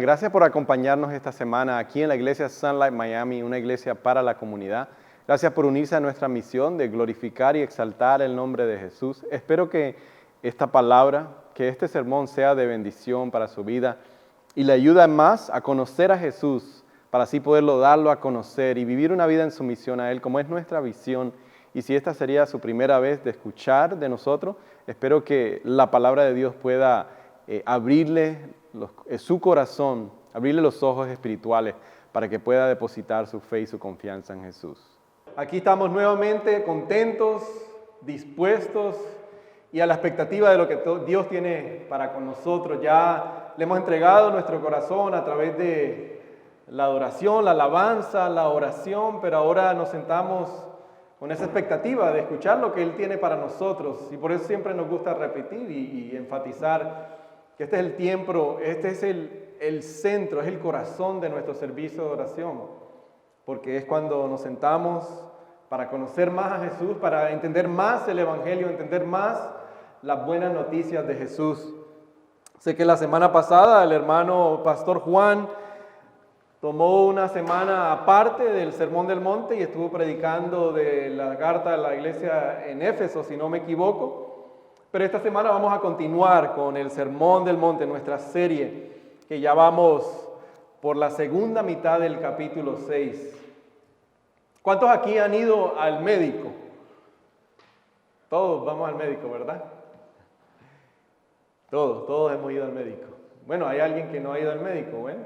Gracias por acompañarnos esta semana aquí en la iglesia Sunlight Miami, una iglesia para la comunidad. Gracias por unirse a nuestra misión de glorificar y exaltar el nombre de Jesús. Espero que esta palabra, que este sermón sea de bendición para su vida y le ayude más a conocer a Jesús, para así poderlo darlo a conocer y vivir una vida en sumisión a Él, como es nuestra visión. Y si esta sería su primera vez de escuchar de nosotros, espero que la palabra de Dios pueda abrirle su corazón, abrirle los ojos espirituales para que pueda depositar su fe y su confianza en Jesús. Aquí estamos nuevamente contentos, dispuestos y a la expectativa de lo que Dios tiene para con nosotros. Ya le hemos entregado nuestro corazón a través de la adoración, la alabanza, la oración, pero ahora nos sentamos con esa expectativa de escuchar lo que Él tiene para nosotros. Y por eso siempre nos gusta repetir y enfatizar que este es el tiempo, este es el centro, es el corazón de nuestro servicio de oración, porque es cuando nos sentamos para conocer más a Jesús, para entender más el Evangelio, entender más las buenas noticias de Jesús. Sé que la semana pasada el hermano Pastor Juan tomó una semana aparte del Sermón del Monte y estuvo predicando de la carta a la iglesia en Éfeso, si no me equivoco. Pero esta semana vamos a continuar con el Sermón del Monte, nuestra serie, que ya vamos por la segunda mitad del capítulo 6. ¿Cuántos aquí han ido al médico? Todos vamos al médico, ¿verdad? Todos hemos ido al médico. Bueno, hay alguien que no ha ido al médico, bueno,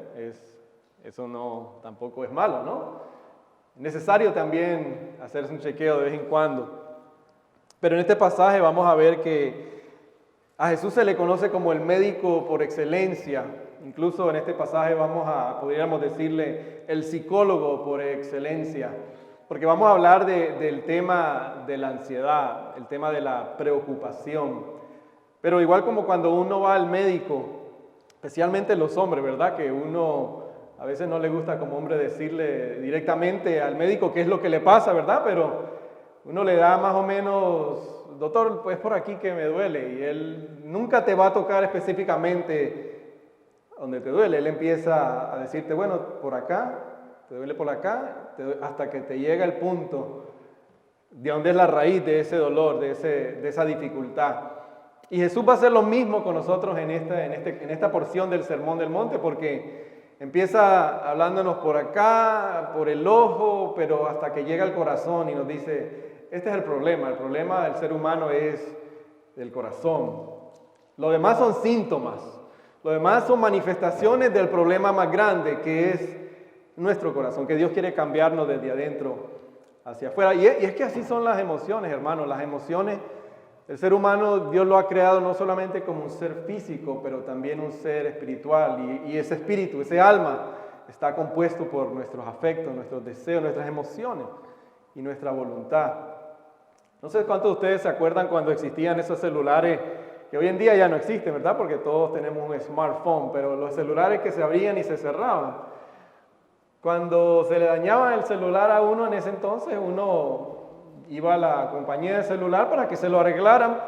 eso no, tampoco es malo, ¿no? Es necesario también hacerse un chequeo de vez en cuando. Pero en este pasaje vamos a ver que a Jesús se le conoce como el médico por excelencia. Incluso en este pasaje podríamos decirle el psicólogo por excelencia. Porque vamos a hablar del tema de la ansiedad, el tema de la preocupación. Pero igual como cuando uno va al médico, especialmente los hombres, ¿verdad? Que uno a veces no le gusta como hombre decirle directamente al médico qué es lo que le pasa, ¿verdad? Pero uno le da más o menos, doctor, pues por aquí que me duele, y él nunca te va a tocar específicamente donde te duele. Él empieza a decirte, bueno, por acá, te duele por acá, hasta que te llega el punto de donde es la raíz de ese dolor, de esa dificultad. Y Jesús va a hacer lo mismo con nosotros en esta porción del Sermón del Monte, porque empieza hablándonos por acá, por el ojo, pero hasta que llega al corazón y nos dice, este es el problema del ser humano es del corazón. Lo demás son síntomas, lo demás son manifestaciones del problema más grande que es nuestro corazón, que Dios quiere cambiarnos desde adentro hacia afuera. Y es que así son las emociones, hermanos, las emociones. El ser humano, Dios lo ha creado no solamente como un ser físico, pero también un ser espiritual. Y ese espíritu, ese alma, está compuesto por nuestros afectos, nuestros deseos, nuestras emociones y nuestra voluntad. No sé cuántos de ustedes se acuerdan cuando existían esos celulares, que hoy en día ya no existen, ¿verdad? Porque todos tenemos un smartphone, pero los celulares que se abrían y se cerraban. Cuando se le dañaba el celular a uno en ese entonces, uno iba a la compañía de celular para que se lo arreglaran.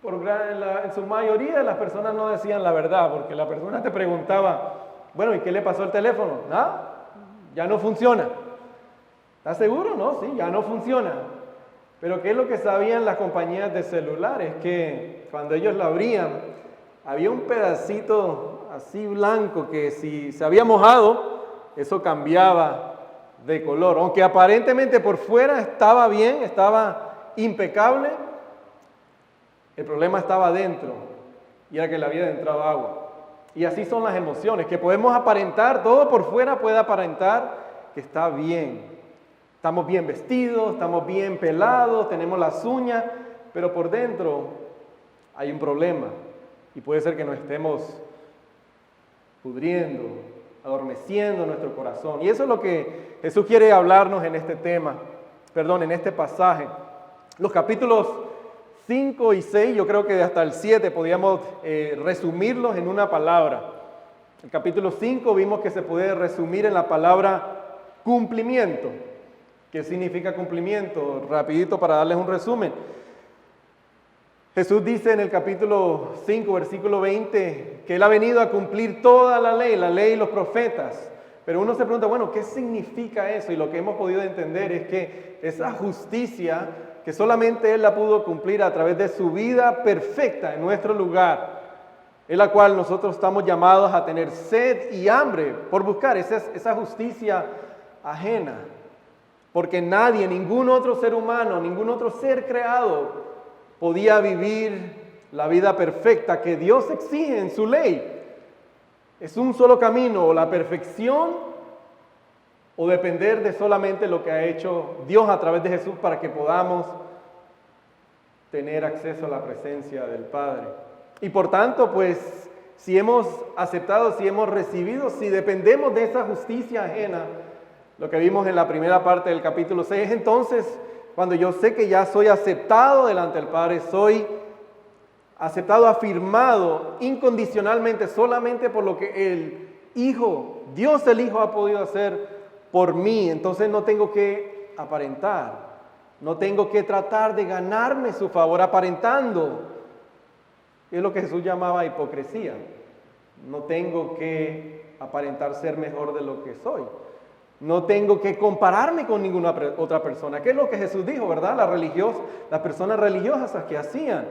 En su mayoría las personas no decían la verdad, porque la persona te preguntaba, bueno, ¿y qué le pasó al teléfono? Nada, ya no funciona. ¿Estás seguro? No, sí, ya no funciona. Pero ¿qué es lo que sabían las compañías de celulares? Que cuando ellos lo abrían, había un pedacito así blanco que si se había mojado, eso cambiaba de color. Aunque aparentemente por fuera estaba bien, estaba impecable, el problema estaba adentro y era que le había entrado agua. Y así son las emociones, que podemos aparentar, todo por fuera puede aparentar que está bien. Estamos bien vestidos, estamos bien pelados, tenemos las uñas, pero por dentro hay un problema y puede ser que nos estemos pudriendo, adormeciendo nuestro corazón. Y eso es lo que Jesús quiere hablarnos en en este pasaje. Los capítulos 5 y 6, yo creo que hasta el 7 podíamos resumirlos en una palabra. El capítulo 5 vimos que se puede resumir en la palabra cumplimiento. ¿Qué significa cumplimiento? Rapidito para darles un resumen. Jesús dice en el capítulo 5, versículo 20, que Él ha venido a cumplir toda la ley y los profetas. Pero uno se pregunta, bueno, ¿qué significa eso? Y lo que hemos podido entender es que esa justicia que solamente Él la pudo cumplir a través de su vida perfecta en nuestro lugar, es la cual nosotros estamos llamados a tener sed y hambre por buscar esa justicia ajena. Porque nadie, ningún otro ser humano, ningún otro ser creado podía vivir la vida perfecta que Dios exige en su ley. Es un solo camino, o la perfección o depender de solamente lo que ha hecho Dios a través de Jesús para que podamos tener acceso a la presencia del Padre. Y por tanto, pues, si hemos aceptado, si hemos recibido, si dependemos de esa justicia ajena, lo que vimos en la primera parte del capítulo 6, entonces, cuando yo sé que ya soy aceptado delante del Padre, soy aceptado, afirmado incondicionalmente, solamente por lo que el Hijo, Dios el Hijo ha podido hacer por mí. Entonces no tengo que aparentar, no tengo que tratar de ganarme su favor aparentando. Es lo que Jesús llamaba hipocresía. No tengo que aparentar ser mejor de lo que soy. No tengo que compararme con ninguna otra persona. ¿Qué es lo que Jesús dijo, verdad? Las personas religiosas que hacían,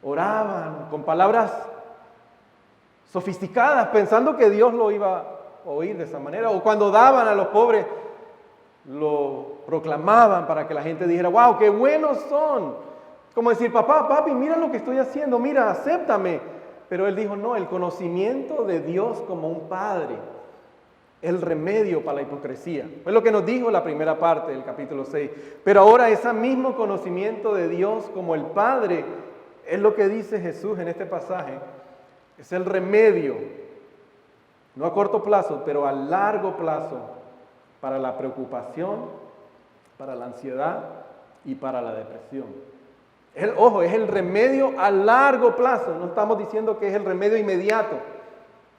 oraban con palabras sofisticadas, pensando que Dios lo iba a oír de esa manera. O cuando daban a los pobres, lo proclamaban para que la gente dijera, wow, qué buenos son. Como decir, papá, papi, mira lo que estoy haciendo, mira, acéptame. Pero él dijo, no, el conocimiento de Dios como un padre, el remedio para la hipocresía. Fue lo que nos dijo la primera parte del capítulo 6. Pero ahora ese mismo conocimiento de Dios como el Padre, es lo que dice Jesús en este pasaje, es el remedio, no a corto plazo, pero a largo plazo, para la preocupación, para la ansiedad y para la depresión. Ojo, es el remedio a largo plazo, no estamos diciendo que es el remedio inmediato,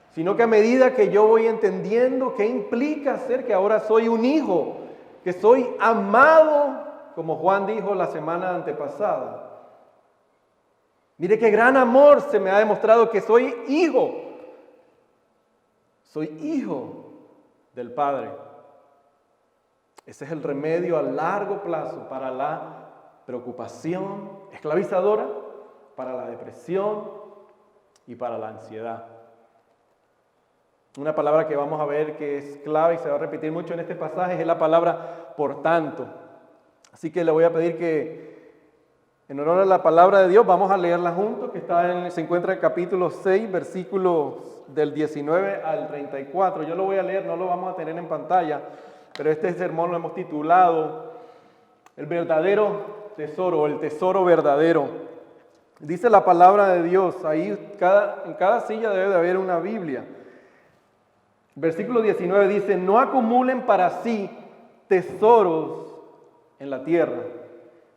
sino que a medida que yo voy entendiendo qué implica ser que ahora soy un hijo, que soy amado, como Juan dijo la semana antepasada. Mire qué gran amor se me ha demostrado que soy hijo. Soy hijo del Padre. Ese es el remedio a largo plazo para la preocupación esclavizadora, para la depresión y para la ansiedad. Una palabra que vamos a ver que es clave y se va a repetir mucho en este pasaje es la palabra por tanto. Así que le voy a pedir que en honor a la palabra de Dios vamos a leerla juntos, que se encuentra en el capítulo 6, versículos del 19 al 34. Yo lo voy a leer, no lo vamos a tener en pantalla, pero este sermón lo hemos titulado El verdadero tesoro, el tesoro verdadero. Dice la palabra de Dios, ahí en cada silla debe de haber una Biblia. Versículo 19 dice, no acumulen para sí tesoros en la tierra,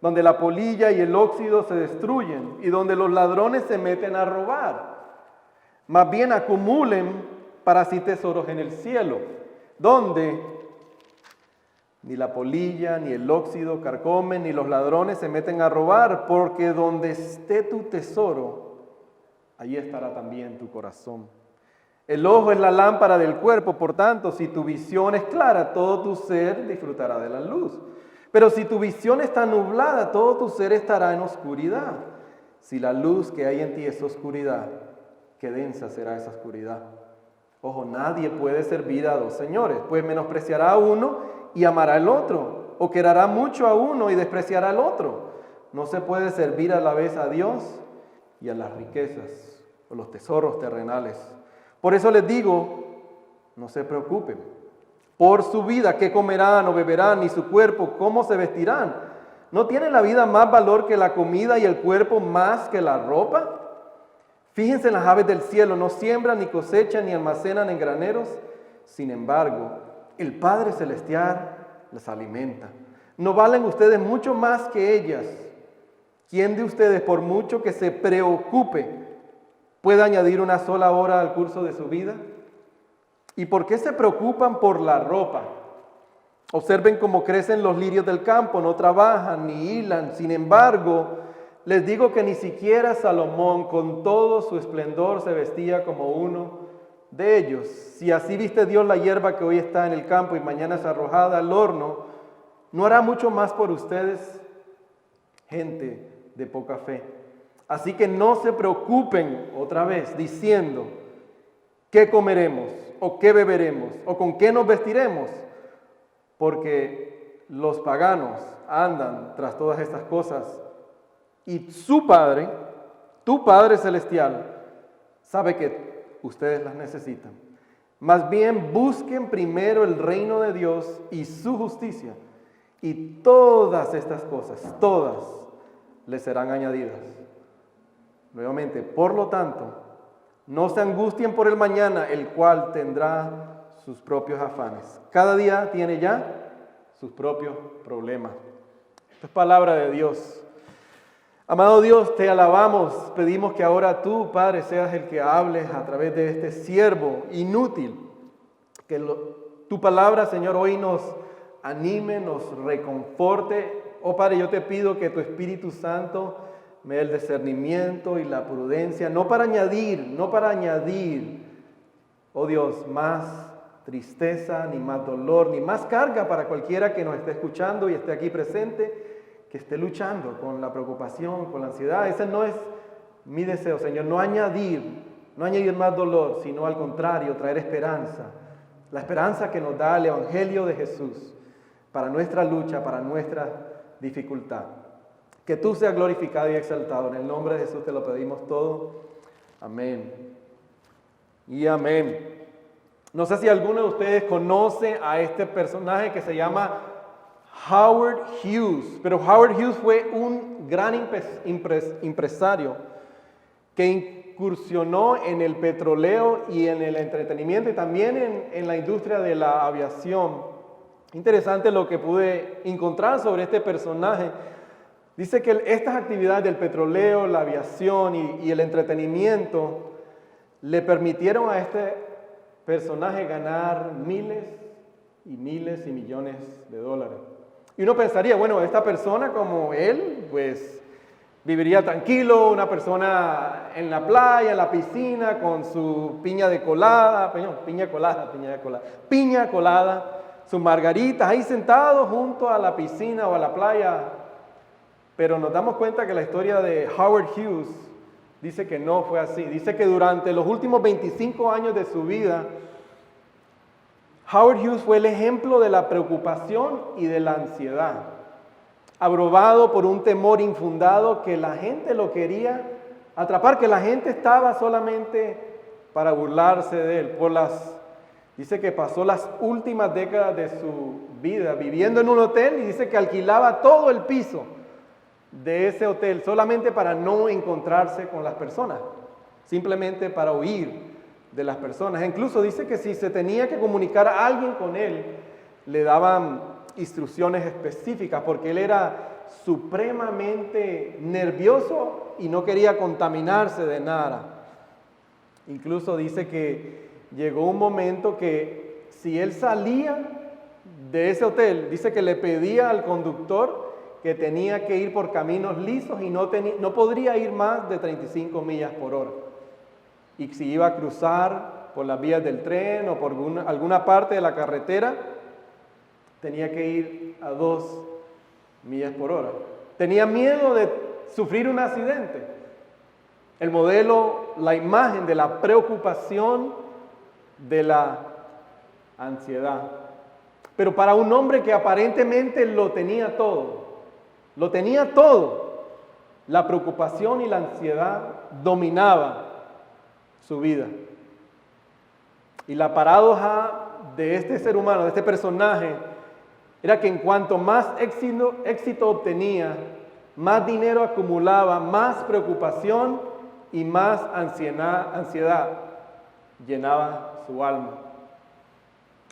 donde la polilla y el óxido se destruyen y donde los ladrones se meten a robar. Más bien acumulen para sí tesoros en el cielo, donde ni la polilla ni el óxido carcomen ni los ladrones se meten a robar, porque donde esté tu tesoro, allí estará también tu corazón. El ojo es la lámpara del cuerpo, por tanto, si tu visión es clara, todo tu ser disfrutará de la luz. Pero si tu visión está nublada, todo tu ser estará en oscuridad. Si la luz que hay en ti es oscuridad, qué densa será esa oscuridad. Ojo, nadie puede servir a dos señores, pues menospreciará a uno y amará al otro, o querrá mucho a uno y despreciará al otro. No se puede servir a la vez a Dios y a las riquezas o los tesoros terrenales. Por eso les digo, no se preocupen por su vida, qué comerán o beberán, ni su cuerpo, cómo se vestirán. ¿No tiene la vida más valor que la comida y el cuerpo más que la ropa? Fíjense en las aves del cielo, no siembran, ni cosechan, ni almacenan en graneros. Sin embargo, el Padre Celestial les alimenta. ¿No valen ustedes mucho más que ellas? ¿Quién de ustedes, por mucho que se preocupe, puede añadir una sola hora al curso de su vida? ¿Y por qué se preocupan por la ropa? Observen cómo crecen los lirios del campo, no trabajan ni hilan. Sin embargo, les digo que ni siquiera Salomón con todo su esplendor se vestía como uno de ellos. Si así viste Dios la hierba que hoy está en el campo y mañana es arrojada al horno, ¿no hará mucho más por ustedes, gente de poca fe? Así que no se preocupen otra vez diciendo, ¿qué comeremos? ¿O qué beberemos? ¿O con qué nos vestiremos? Porque los paganos andan tras todas estas cosas y su Padre, tu Padre Celestial, sabe que ustedes las necesitan. Más bien busquen primero el reino de Dios y su justicia, y todas estas cosas, todas, les serán añadidas. Nuevamente, por lo tanto, no se angustien por el mañana, el cual tendrá sus propios afanes. Cada día tiene ya sus propios problemas. Esta es palabra de Dios. Amado Dios, te alabamos, pedimos que ahora tú, Padre, seas el que hables a través de este siervo inútil. Que tu palabra, Señor, hoy nos anime, nos reconforte. Oh Padre, yo te pido que tu Espíritu Santo me dé el discernimiento y la prudencia, no para añadir, oh Dios, más tristeza, ni más dolor, ni más carga para cualquiera que nos esté escuchando y esté aquí presente, que esté luchando con la preocupación, con la ansiedad. Ese no es mi deseo, Señor, no añadir más dolor, sino al contrario, traer esperanza. La esperanza que nos da el Evangelio de Jesús para nuestra lucha, para nuestra dificultad. Que tú seas glorificado y exaltado. En el nombre de Jesús te lo pedimos todo. Amén. Y amén. No sé si alguno de ustedes conoce a este personaje que se llama Howard Hughes, pero Howard Hughes fue un gran empresario que incursionó en el petróleo y en el entretenimiento y también en la industria de la aviación. Interesante lo que pude encontrar sobre este personaje. Dice que estas actividades del petróleo, la aviación y el entretenimiento le permitieron a este personaje ganar miles y millones de dólares. Y uno pensaría, bueno, esta persona como él, pues viviría tranquilo, una persona en la playa, en la piscina, con su piña colada, sus margaritas, ahí sentado junto a la piscina o a la playa. Pero nos damos cuenta que la historia de Howard Hughes dice que no fue así. Dice que durante los últimos 25 años de su vida, Howard Hughes fue el ejemplo de la preocupación y de la ansiedad, abrumado por un temor infundado que la gente lo quería atrapar, que la gente estaba solamente para burlarse de él. Dice que pasó las últimas décadas de su vida viviendo en un hotel y dice que alquilaba todo el piso de ese hotel solamente para no encontrarse con las personas, simplemente para huir de las personas. E incluso dice que si se tenía que comunicar a alguien con él, le daban instrucciones específicas porque él era supremamente nervioso y no quería contaminarse de nada. Incluso dice que llegó un momento que si él salía de ese hotel, dice que le pedía al conductor que tenía que ir por caminos lisos y no podría ir más de 35 millas por hora. Y si iba a cruzar por las vías del tren o por alguna parte de la carretera, tenía que ir a 2 millas por hora. Tenía miedo de sufrir un accidente. El modelo, la imagen de la preocupación, de la ansiedad. Pero para un hombre que aparentemente lo tenía todo, la preocupación y la ansiedad dominaba su vida. Y la paradoja de este ser humano, de este personaje, era que en cuanto más éxito obtenía, más dinero acumulaba, más preocupación y más ansiedad llenaba su alma.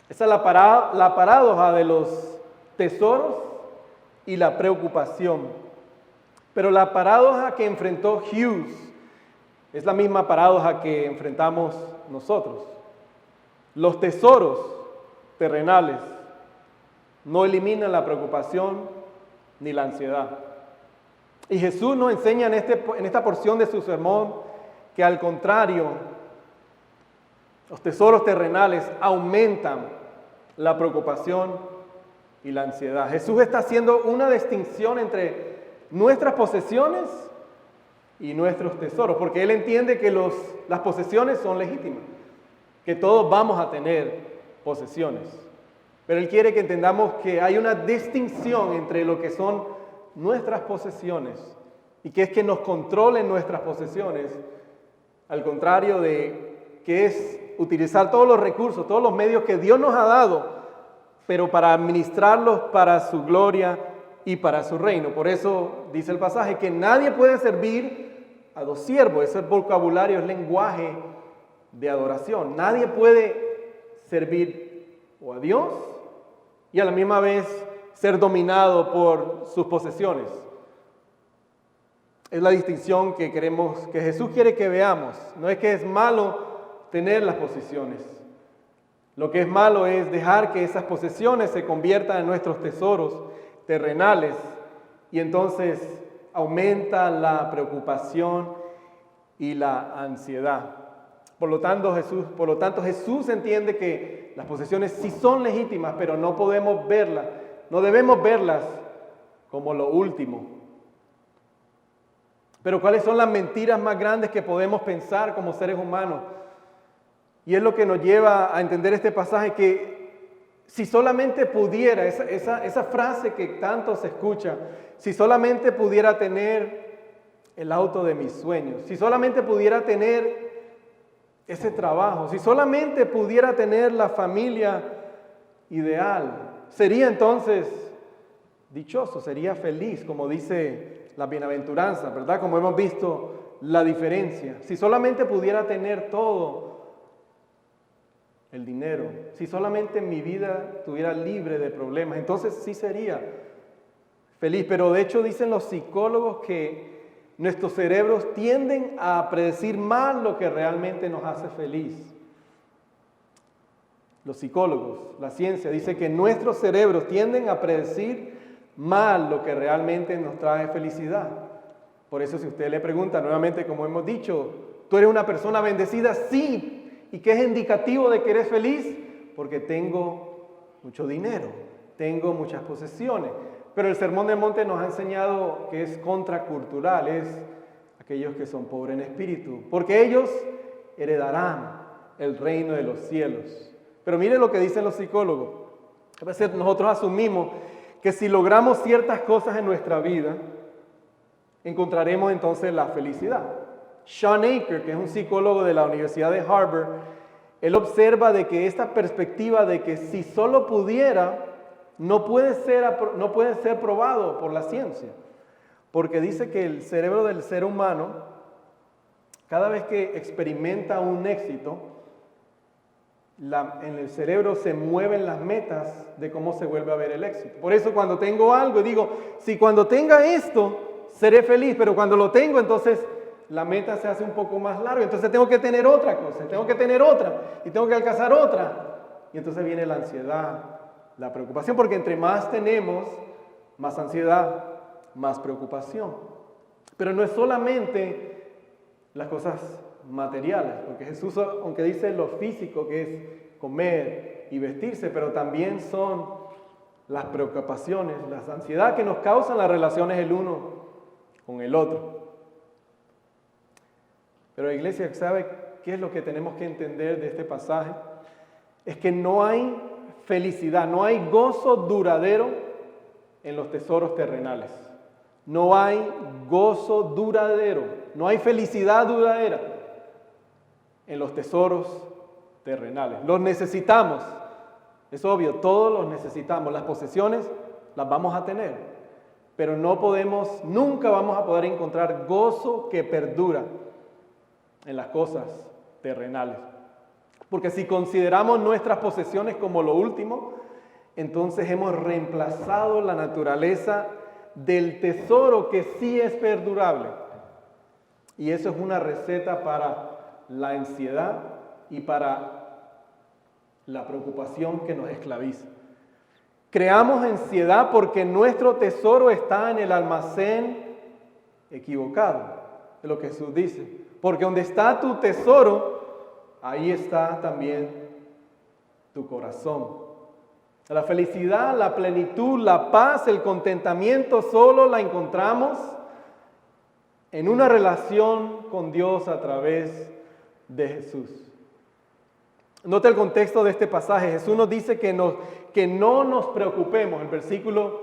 Esa es la paradoja de los tesoros y la preocupación. Pero la paradoja que enfrentó Hughes es la misma paradoja que enfrentamos nosotros. Los tesoros terrenales no eliminan la preocupación ni la ansiedad. Y Jesús nos enseña en esta porción de su sermón que al contrario, los tesoros terrenales aumentan la preocupación y la ansiedad. Jesús está haciendo una distinción entre nuestras posesiones y nuestros tesoros, porque Él entiende que las posesiones son legítimas, que todos vamos a tener posesiones. Pero Él quiere que entendamos que hay una distinción entre lo que son nuestras posesiones y que es que nos controlen nuestras posesiones, al contrario de que es utilizar todos los recursos, todos los medios que Dios nos ha dado, pero para administrarlos para su gloria y para su reino. Por eso dice el pasaje que nadie puede servir a dos siervos. Ese vocabulario es lenguaje de adoración. Nadie puede servir o a Dios y a la misma vez ser dominado por sus posesiones. Es la distinción que Jesús quiere que veamos. No es que es malo tener las posesiones. Lo que es malo es dejar que esas posesiones se conviertan en nuestros tesoros terrenales y entonces aumenta la preocupación y la ansiedad. Por lo tanto, Jesús entiende que las posesiones sí son legítimas, pero no podemos verlas, no debemos verlas como lo último. Pero ¿cuáles son las mentiras más grandes que podemos pensar como seres humanos? Y es lo que nos lleva a entender este pasaje, que si solamente pudiera, esa frase que tanto se escucha, si solamente pudiera tener el auto de mis sueños, si solamente pudiera tener ese trabajo, si solamente pudiera tener la familia ideal, sería entonces dichoso, sería feliz, como dice la bienaventuranza, ¿verdad? Como hemos visto la diferencia. Si solamente pudiera tener todo el dinero, si solamente mi vida estuviera libre de problemas, entonces sí sería feliz. Pero de hecho dicen los psicólogos que nuestros cerebros tienden a predecir mal lo que realmente nos hace feliz. Los psicólogos, la ciencia dice que nuestros cerebros tienden a predecir mal lo que realmente nos trae felicidad. Por eso si usted le pregunta nuevamente, como hemos dicho, ¿tú eres una persona bendecida? Sí. ¿Y qué es indicativo de que eres feliz? Porque tengo mucho dinero, tengo muchas posesiones. Pero el Sermón del Monte nos ha enseñado que es contracultural, es aquellos que son pobres en espíritu, porque ellos heredarán el reino de los cielos. Pero mire lo que dicen los psicólogos. A veces nosotros asumimos que si logramos ciertas cosas en nuestra vida, encontraremos entonces la felicidad. Sean Aker, que es un psicólogo de la Universidad de Harvard, él observa de que esta perspectiva de que si solo pudiera, no puede ser probado por la ciencia. Porque dice que el cerebro del ser humano, cada vez que experimenta un éxito, en el cerebro se mueven las metas de cómo se vuelve a ver el éxito. Por eso cuando tengo algo, digo, si cuando tenga esto, seré feliz, pero cuando lo tengo, entonces la meta se hace un poco más larga, entonces tengo que tener otra cosa, tengo que tener otra, y tengo que alcanzar otra. Y entonces viene la ansiedad, la preocupación, porque entre más tenemos, más ansiedad, más preocupación. Pero no es solamente las cosas materiales, porque Jesús, aunque dice lo físico, que es comer y vestirse, pero también son las preocupaciones, las ansiedades que nos causan las relaciones el uno con el otro. Pero la iglesia, ¿sabe qué es lo que tenemos que entender de este pasaje? Es que no hay felicidad, no hay gozo duradero en los tesoros terrenales. No hay gozo duradero, no hay felicidad duradera en los tesoros terrenales. Los necesitamos, es obvio, todos los necesitamos. Las posesiones las vamos a tener, pero nunca vamos a poder encontrar gozo que perdura en las cosas terrenales. Porque si consideramos nuestras posesiones como lo último, entonces hemos reemplazado la naturaleza del tesoro que sí es perdurable. Y eso es una receta para la ansiedad y para la preocupación que nos esclaviza. Creamos ansiedad porque nuestro tesoro está en el almacén equivocado, es lo que Jesús dice. Porque donde está tu tesoro, ahí está también tu corazón. La felicidad, la plenitud, la paz, el contentamiento solo la encontramos en una relación con Dios a través de Jesús. Note el contexto de este pasaje. Jesús nos dice que no nos preocupemos. El versículo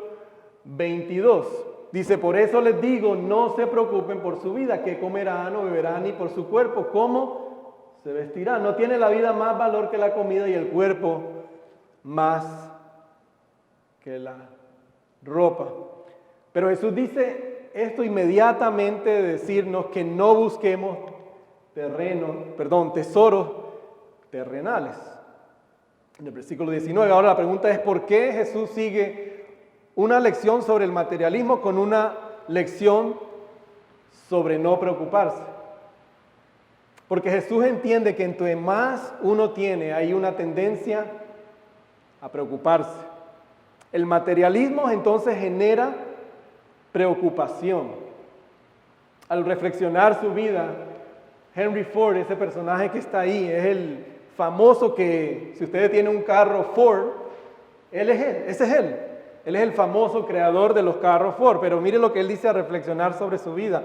22 dice: por eso les digo, no se preocupen por su vida, qué comerán o beberán, ni por su cuerpo, cómo se vestirán. ¿No tiene la vida más valor que la comida y el cuerpo más que la ropa? Pero Jesús dice esto inmediatamente de decirnos que no busquemos tesoros terrenales. En el versículo 19, ahora la pregunta es: ¿por qué Jesús sigue una lección sobre el materialismo con una lección sobre no preocuparse? Porque Jesús entiende que entre más uno tiene, hay una tendencia a preocuparse. El materialismo entonces genera preocupación. Al reflexionar su vida, Henry Ford, ese personaje que está ahí, es el famoso que, si ustedes tienen un carro Ford, ese es él. Él es el famoso creador de los carros Ford. Pero mire lo que él dice al reflexionar sobre su vida.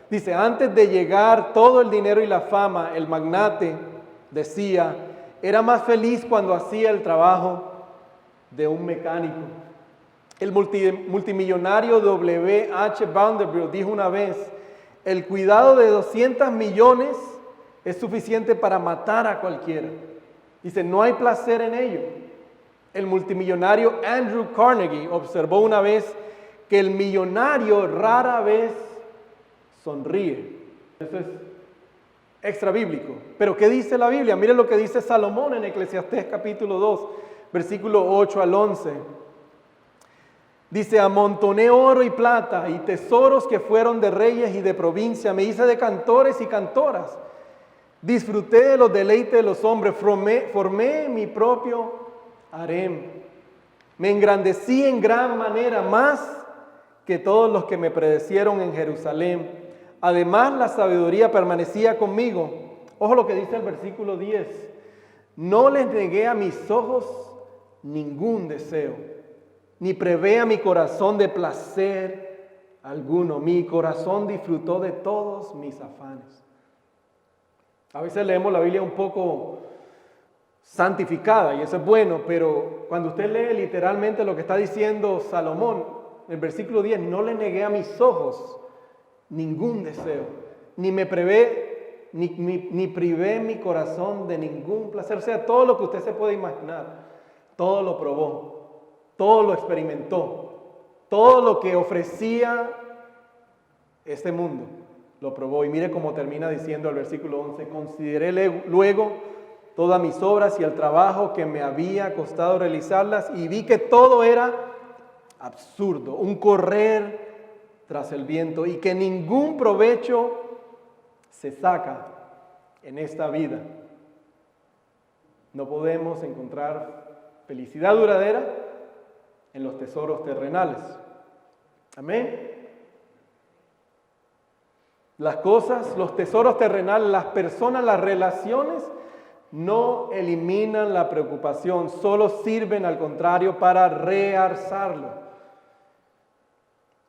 Dice: antes de llegar todo el dinero y la fama, el magnate decía, era más feliz cuando hacía el trabajo de un mecánico. El multimillonario W.H. Vanderbilt dijo una vez: el cuidado de 200 millones es suficiente para matar a cualquiera. Dice: no hay placer en ello. El multimillonario Andrew Carnegie observó una vez que el millonario rara vez sonríe. Eso es extra bíblico. Pero ¿qué dice la Biblia? Mire lo que dice Salomón en Eclesiastés capítulo 2, versículo 8 al 11. Dice: amontoné oro y plata y tesoros que fueron de reyes y de provincia. Me hice de cantores y cantoras. Disfruté de los deleites de los hombres. Formé mi propio harem. Me engrandecí en gran manera, más que todos los que me predecieron en Jerusalén. Además, la sabiduría permanecía conmigo. Ojo lo que dice el versículo 10. No les negué a mis ojos ningún deseo, ni prevé a mi corazón de placer alguno. Mi corazón disfrutó de todos mis afanes. A veces leemos la Biblia un poco santificada y eso es bueno, pero cuando usted lee literalmente lo que está diciendo Salomón, el versículo 10, no le negué a mis ojos ningún deseo, ni me prevé, ni privé mi corazón de ningún placer. O sea, todo lo que usted se puede imaginar, todo lo probó, todo lo experimentó, todo lo que ofrecía este mundo, lo probó. Y mire cómo termina diciendo el versículo 11, consideré luego todas mis obras y el trabajo que me había costado realizarlas y vi que todo era absurdo, un correr tras el viento y que ningún provecho se saca en esta vida. No podemos encontrar felicidad duradera en los tesoros terrenales. Amén. Las cosas, los tesoros terrenales, las personas, las relaciones no eliminan la preocupación, solo sirven al contrario para realzarlo.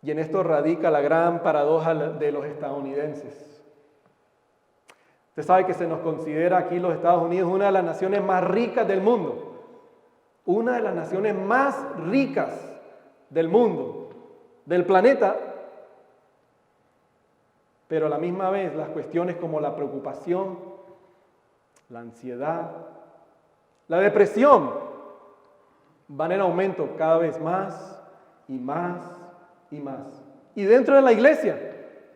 Y en esto radica la gran paradoja de los estadounidenses. Usted sabe que se nos considera aquí los Estados Unidos una de las naciones más ricas del mundo. Una de las naciones más ricas del mundo, del planeta. Pero a la misma vez las cuestiones como la preocupación, la ansiedad, la depresión van en aumento cada vez más y más y más. Y dentro de la iglesia,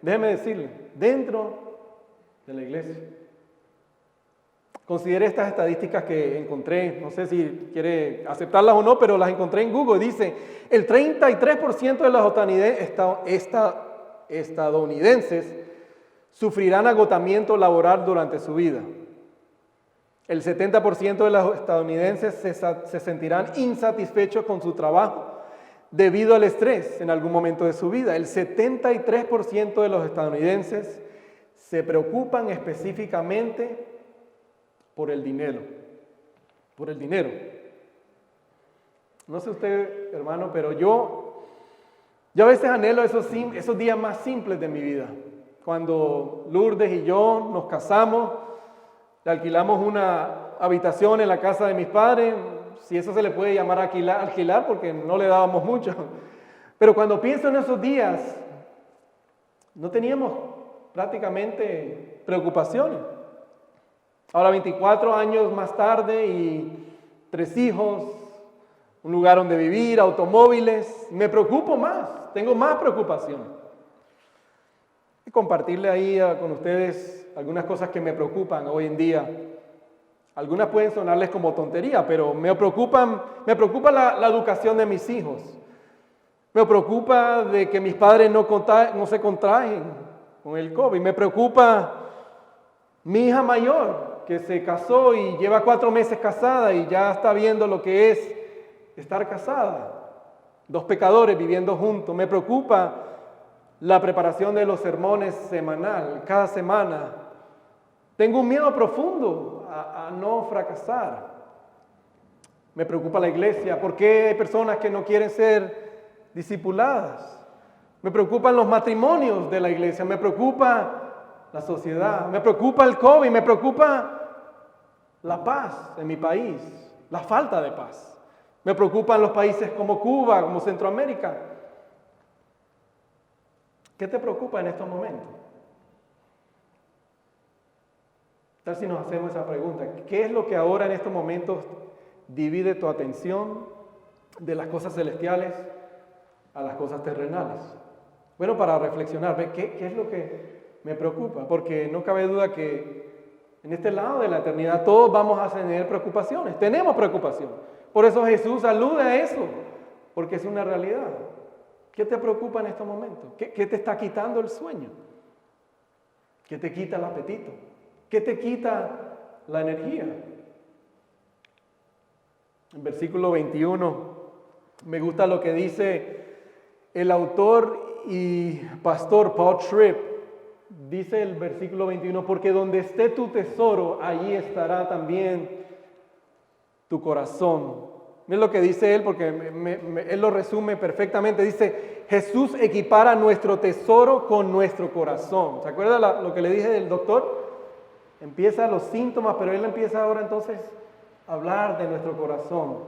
déjeme decirle, dentro de la iglesia. Considere estas estadísticas que encontré, no sé si quiere aceptarlas o no, pero las encontré en Google. Dice, el 33% de los estadounidenses sufrirán agotamiento laboral durante su vida. El 70% de los estadounidenses se sentirán insatisfechos con su trabajo. debido al estrés en algún momento de su vida. El 73% de los estadounidenses se preocupan específicamente por el dinero. Por el dinero. No sé usted, hermano, pero yo a veces anhelo esos días más simples de mi vida. Cuando Lourdes y yo nos casamos, le alquilamos una habitación en la casa de mis padres, si eso se le puede llamar alquilar porque no le dábamos mucho. Pero cuando pienso en esos días, no teníamos prácticamente preocupaciones. Ahora 24 años más tarde y 3 hijos, un lugar donde vivir, automóviles, me preocupo más, tengo más preocupación. Y compartirle ahí con ustedes algunas cosas que me preocupan hoy en día. Algunas pueden sonarles como tontería, pero me preocupa la educación de mis hijos. Me preocupa de que mis padres no se contraen con el COVID. Me preocupa mi hija mayor, que se casó y lleva 4 meses casada y ya está viendo lo que es estar casada. 2 pecadores viviendo juntos. Me preocupa la preparación de los sermones semanal, cada semana. Tengo un miedo profundo a no fracasar. Me preocupa la iglesia. ¿Por qué hay personas que no quieren ser discipuladas? Me preocupan los matrimonios de la iglesia. Me preocupa la sociedad. Me preocupa el COVID. Me preocupa la paz en mi país, la falta de paz. Me preocupan los países como Cuba, como Centroamérica. ¿Qué te preocupa en estos momentos? Tal si nos hacemos esa pregunta. ¿Qué es lo que ahora en estos momentos divide tu atención de las cosas celestiales a las cosas terrenales? Bueno, para reflexionar, ¿qué es lo que me preocupa? Porque no cabe duda que en este lado de la eternidad todos vamos a tener preocupaciones. Tenemos preocupación. Por eso Jesús alude a eso, porque es una realidad. ¿Qué te preocupa en estos momentos? ¿Qué te está quitando el sueño? ¿Qué te quita el apetito? ¿Qué te quita la energía? En versículo 21 me gusta lo que dice el autor y pastor Paul Tripp. Dice el versículo 21, porque donde esté tu tesoro, allí estará también tu corazón. Miren lo que dice él, porque él lo resume perfectamente. Dice, Jesús equipara nuestro tesoro con nuestro corazón. ¿Se acuerda lo que le dije del doctor? Empieza los síntomas, pero él empieza ahora entonces a hablar de nuestro corazón.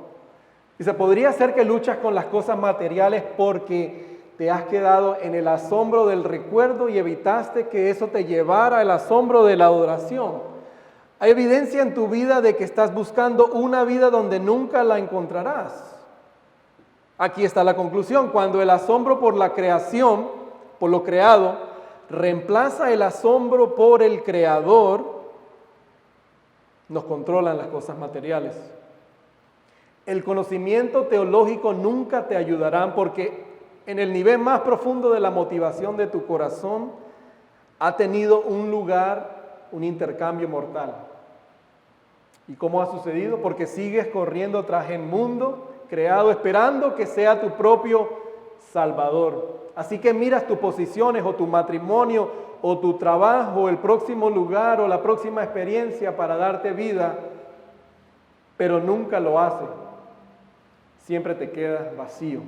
Dice, podría ser que luchas con las cosas materiales porque te has quedado en el asombro del recuerdo y evitaste que eso te llevara al asombro de la adoración. Hay evidencia en tu vida de que estás buscando una vida donde nunca la encontrarás. Aquí está la conclusión. Cuando el asombro por la creación, por lo creado, reemplaza el asombro por el creador, nos controlan las cosas materiales. El conocimiento teológico nunca te ayudará porque en el nivel más profundo de la motivación de tu corazón ha tenido un lugar, un intercambio mortal. ¿Y cómo ha sucedido? Porque sigues corriendo tras el mundo creado, esperando que sea tu propio Salvador. Así que miras tus posiciones o tu matrimonio o tu trabajo, el próximo lugar o la próxima experiencia para darte vida, pero nunca lo hace. Siempre te quedas vacío.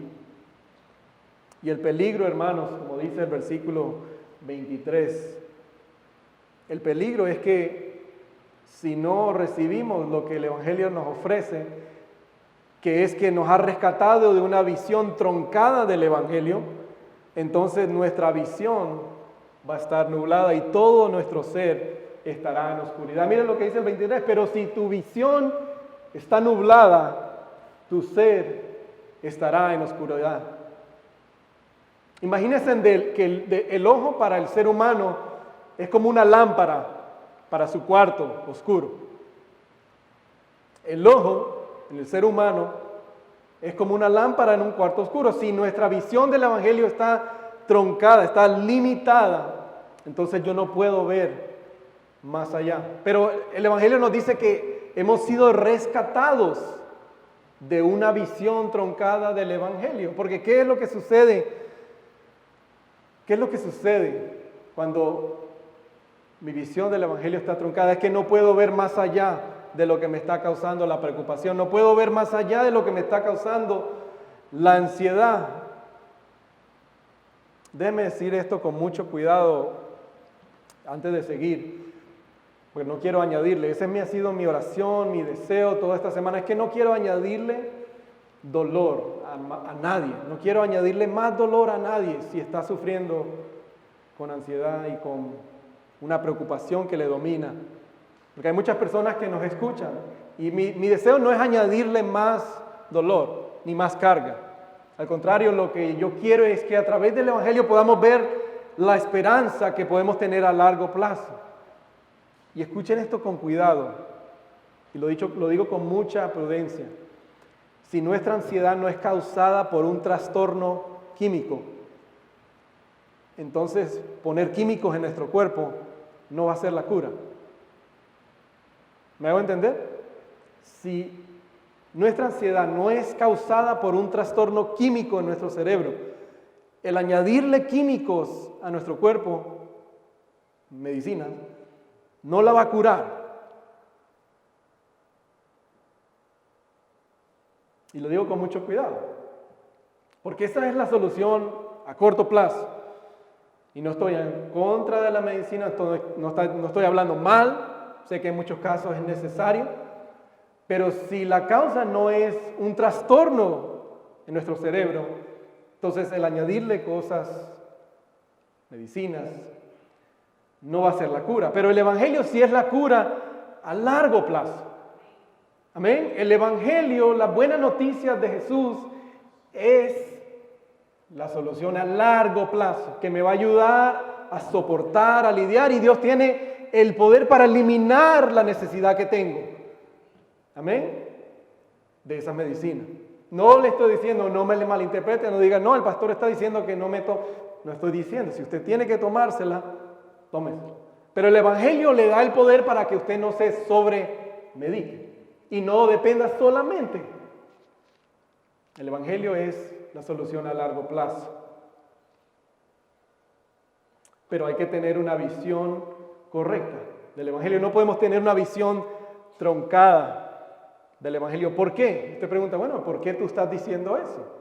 Y el peligro, hermanos, como dice el versículo 23, el peligro es que si no recibimos lo que el Evangelio nos ofrece, que es que nos ha rescatado de una visión troncada del Evangelio, entonces nuestra visión va a estar nublada y todo nuestro ser estará en oscuridad. Miren lo que dice el 23, pero si tu visión está nublada, tu ser estará en oscuridad. Imagínense que el ojo para el ser humano es como una lámpara para su cuarto oscuro. El ojo en el ser humano es como una lámpara en un cuarto oscuro. Si nuestra visión del Evangelio está troncada, está limitada, entonces yo no puedo ver más allá. Pero el Evangelio nos dice que hemos sido rescatados de una visión truncada del Evangelio. Porque ¿qué es lo que sucede? ¿Qué es lo que sucede cuando mi visión del Evangelio está truncada? Es que no puedo ver más allá de lo que me está causando la preocupación. No puedo ver más allá de lo que me está causando la ansiedad. Déjeme decir esto con mucho cuidado antes de seguir, porque no quiero añadirle. Esa ha sido mi oración, mi deseo toda esta semana. Es que no quiero añadirle dolor a nadie. No quiero añadirle más dolor a nadie si está sufriendo con ansiedad y con una preocupación que le domina. Porque hay muchas personas que nos escuchan y mi deseo no es añadirle más dolor ni más carga. Al contrario, lo que yo quiero es que a través del Evangelio podamos ver la esperanza que podemos tener a largo plazo. Y escuchen esto con cuidado, y lo digo con mucha prudencia. Si nuestra ansiedad no es causada por un trastorno químico, entonces poner químicos en nuestro cuerpo no va a ser la cura. ¿Me hago entender? Si nuestra ansiedad no es causada por un trastorno químico en nuestro cerebro, el añadirle químicos a nuestro cuerpo, medicina, no la va a curar. Y lo digo con mucho cuidado, porque esa es la solución a corto plazo. Y no estoy en contra de la medicina, no estoy hablando mal, sé que en muchos casos es necesario, pero si la causa no es un trastorno en nuestro cerebro, entonces el añadirle cosas, medicinas, no va a ser la cura. Pero el Evangelio sí es la cura a largo plazo. Amén. El Evangelio, las buenas noticias de Jesús es la solución a largo plazo, que me va a ayudar a soportar, a lidiar, y Dios tiene el poder para eliminar la necesidad que tengo. Amén. De esas medicinas. No le estoy diciendo, no me le malinterprete, no diga, no, el pastor está diciendo que no no estoy diciendo, si usted tiene que tomársela, tómesela. Pero el Evangelio le da el poder para que usted no se sobremedique y no dependa solamente. El Evangelio es la solución a largo plazo. Pero hay que tener una visión correcta del Evangelio. No podemos tener una visión truncada del Evangelio. ¿Por qué? Usted pregunta, bueno, ¿por qué tú estás diciendo eso?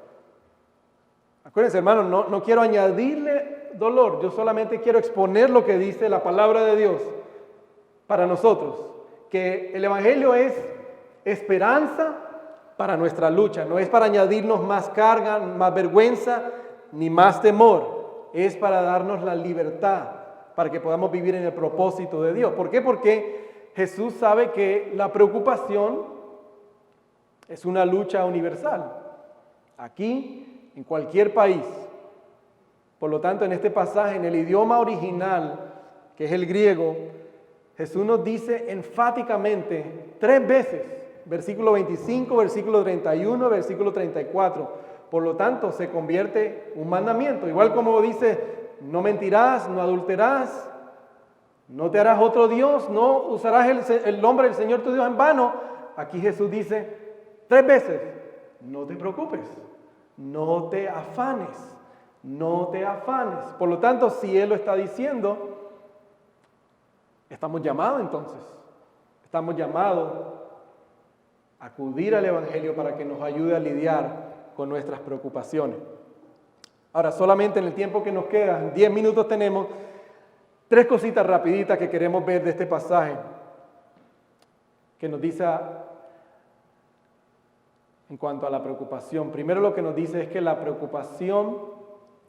Acuérdense, hermano, no quiero añadirle dolor. Yo solamente quiero exponer lo que dice la palabra de Dios para nosotros. Que el Evangelio es esperanza para nuestra lucha. No es para añadirnos más carga, más vergüenza, ni más temor. Es para darnos la libertad, para que podamos vivir en el propósito de Dios. ¿Por qué? Porque Jesús sabe que la preocupación es una lucha universal, aquí, en cualquier país. Por lo tanto, en este pasaje, en el idioma original, que es el griego, Jesús nos dice enfáticamente 3 veces, versículo 25, versículo 31, versículo 34. Por lo tanto, se convierte en un mandamiento. Igual como dice, no mentirás, no adulterarás, no te harás otro Dios, no usarás el nombre del Señor tu Dios en vano. Aquí Jesús dice 3 veces, no te preocupes, no te afanes, no te afanes. Por lo tanto, si Él lo está diciendo, estamos llamados entonces, estamos llamados a acudir al Evangelio para que nos ayude a lidiar con nuestras preocupaciones. Ahora, solamente en el tiempo que nos queda, 10 minutos tenemos, 3 cositas rapiditas que queremos ver de este pasaje, que nos dice en cuanto a la preocupación. Primero, lo que nos dice es que la preocupación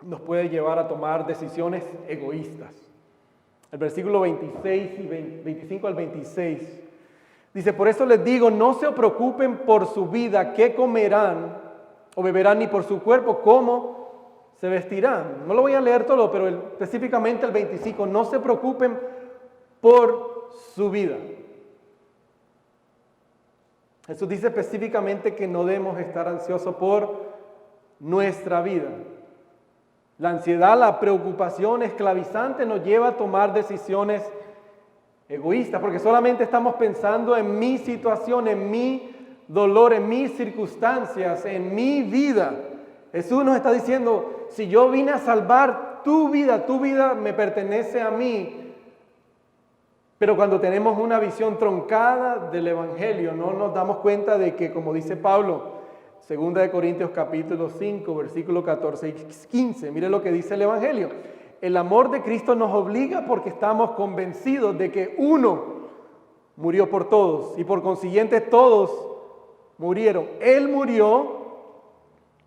nos puede llevar a tomar decisiones egoístas. El versículo 26 y 25 al 26 dice, por eso les digo, no se preocupen por su vida, qué comerán o beberán, ni por su cuerpo, cómo se vestirán. No lo voy a leer todo, pero específicamente el 25, no se preocupen por su vida. Jesús dice específicamente que no debemos estar ansiosos por nuestra vida. La ansiedad, la preocupación esclavizante nos lleva a tomar decisiones egoístas, porque solamente estamos pensando en mi situación, en mi dolor, en mis circunstancias, en mi vida. Jesús nos está diciendo, si yo vine a salvar tu vida me pertenece a mí. Pero cuando tenemos una visión truncada del Evangelio, no nos damos cuenta de que, como dice Pablo, 2 Corintios capítulo 5, versículo 14 y 15, mire lo que dice el Evangelio. El amor de Cristo nos obliga porque estamos convencidos de que uno murió por todos y por consiguiente todos murieron. Él murió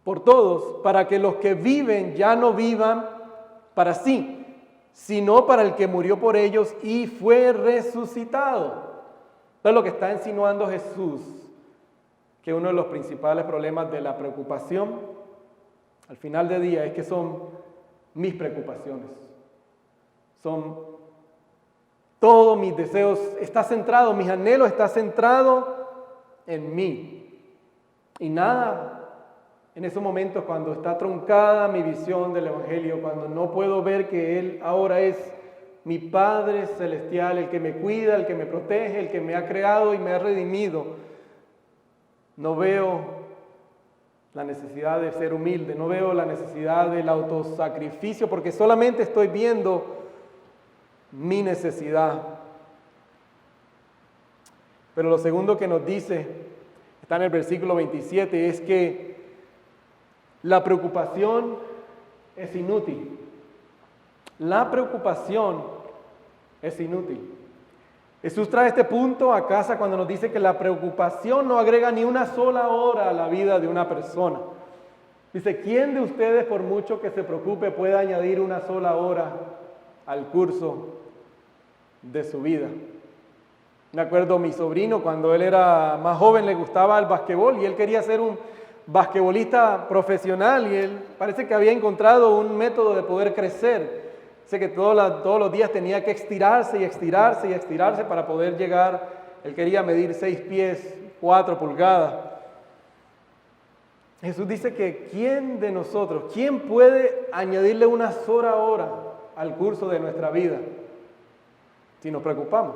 por todos para que los que viven ya no vivan para sí, sino para el que murió por ellos y fue resucitado. Entonces lo que está insinuando Jesús, que uno de los principales problemas de la preocupación al final del día es que son mis preocupaciones. Son todos mis deseos, está centrado, mis anhelos está centrado en mí. Y nada, en esos momentos cuando está truncada mi visión del Evangelio, cuando no puedo ver que Él ahora es mi Padre Celestial, el que me cuida, el que me protege, el que me ha creado y me ha redimido, no veo la necesidad de ser humilde, no veo la necesidad del autosacrificio, porque solamente estoy viendo mi necesidad. Pero lo segundo que nos dice, está en el versículo 27, es que la preocupación es inútil. La preocupación es inútil. Jesús trae este punto a casa cuando nos dice que la preocupación no agrega ni una sola hora a la vida de una persona. Dice, ¿quién de ustedes, por mucho que se preocupe, puede añadir una sola hora al curso de su vida? Me acuerdo mi sobrino, cuando él era más joven, le gustaba el basquetbol y él quería ser un basquetbolista profesional y él parece que había encontrado un método de poder crecer. Sé que todos los días tenía que estirarse y estirarse y estirarse para poder llegar. Él quería medir 6 pies, 4 pulgadas. Jesús dice que ¿quién de nosotros, quién puede añadirle una sola hora al curso de nuestra vida si nos preocupamos?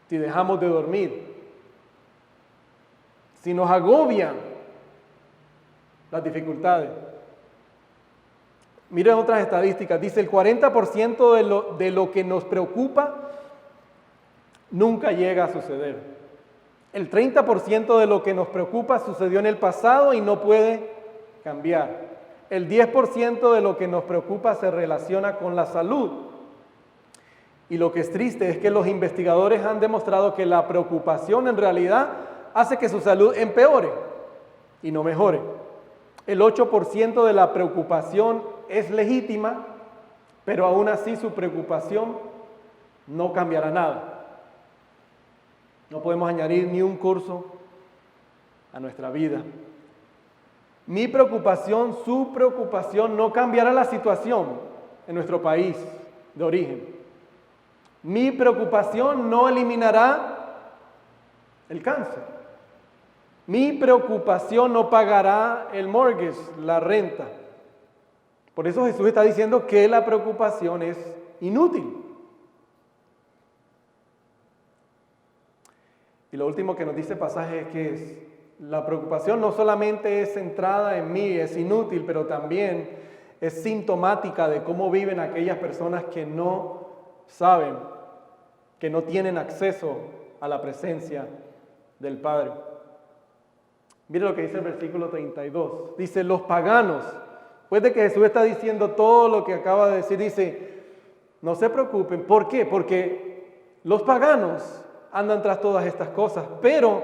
Si dejamos de dormir, si nos agobian las dificultades. Miren otras estadísticas, dice el 40% de lo que nos preocupa nunca llega a suceder. El 30% de lo que nos preocupa sucedió en el pasado y no puede cambiar. El 10% de lo que nos preocupa se relaciona con la salud. Y lo que es triste es que los investigadores han demostrado que la preocupación en realidad hace que su salud empeore y no mejore. El 8% de la preocupación es legítima, pero aún así su preocupación no cambiará nada. No podemos añadir ni un curso a nuestra vida. Mi preocupación, su preocupación no cambiará la situación en nuestro país de origen. Mi preocupación no eliminará el cáncer. Mi preocupación no pagará el mortgage, la renta. Por eso Jesús está diciendo que la preocupación es inútil. Y lo último que nos dice el pasaje es que la preocupación no solamente es centrada en mí, es inútil, pero también es sintomática de cómo viven aquellas personas que no saben, que no tienen acceso a la presencia del Padre. Mire lo que dice el versículo 32. Dice, los paganos, después de que Jesús está diciendo todo lo que acaba de decir, dice, no se preocupen. ¿Por qué? Porque los paganos andan tras todas estas cosas, pero